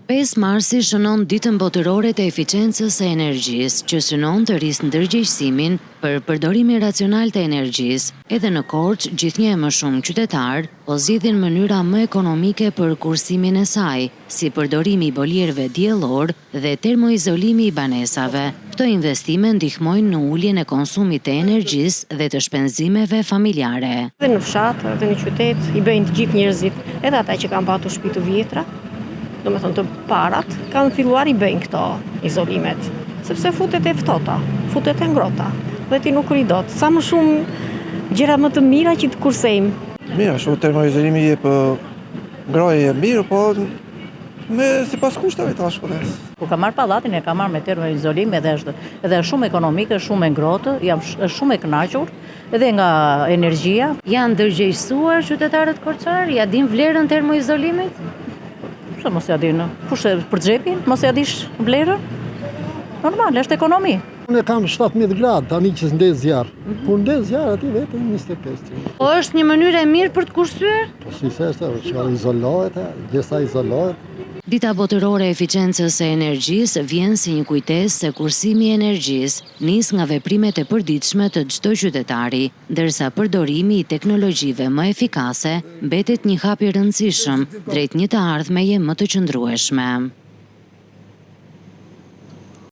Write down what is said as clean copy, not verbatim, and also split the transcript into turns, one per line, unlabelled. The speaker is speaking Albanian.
5 marsi shënon ditën botërore të eficiencës së energjisë, që synon të rrisë ndërgjegjësimin për përdorimin racional të energjisë. Edhe në Korçë, gjithnjë e më shumë qytetarë po zgjidhin mënyra më ekonomike për kursimin e saj, si përdorimi i bolierëve diellor dhe termoizolimi i banesave. Këto investime ndihmojnë në uljen e konsumit të energjisë dhe të shpenzimeve familjare.
Dhe në fshat, dhe në qytet, i bëjnë të gjithë njerëzit, edhe ata që kanë patur shtëpi të vjetra, do me thonë të parat, kanë filluar i bëjnë këto izolimet, sepse futet e ftohta, futet e ngrohta, dhe ti nuk ridot. Sa më shumë gjëra më të mira që të kursejmë.
Mirë, shumë termoizolimi jep ngrohje e mirë, po me sipas kushteve të shkollës.
Kur ka marrë pallatin e ka marrë me termoizolim edhe është shumë ekonomike, shumë e ngrohtë, është shumë e kënaqur edhe nga energjia.
Janë ndërgjegjësuar qytetarët korçar, ja din vlerën termoizolimit?
Mos ja dinë. Kush e për xhepin, mos ja dish vlerën? Normal, është ekonomi.
Unë kam 17 gradë, tani që s'ndez zjarr. Kur ndez zjarr aty vetëm 25.
Po është një mënyrë e mirë për të kursyer?
Po si s'është, që izolohet, gjësa izolohet.
Dita botërore e eficiencës së energjisë vjen si një kujtesë se kursimi i energjisë nis nga veprimet e përditshme të çdo qytetari, ndërsa përdorimi i teknologjive më efikase mbetet një hap i rëndësishëm drejt një të ardhmeje më të qëndrueshme.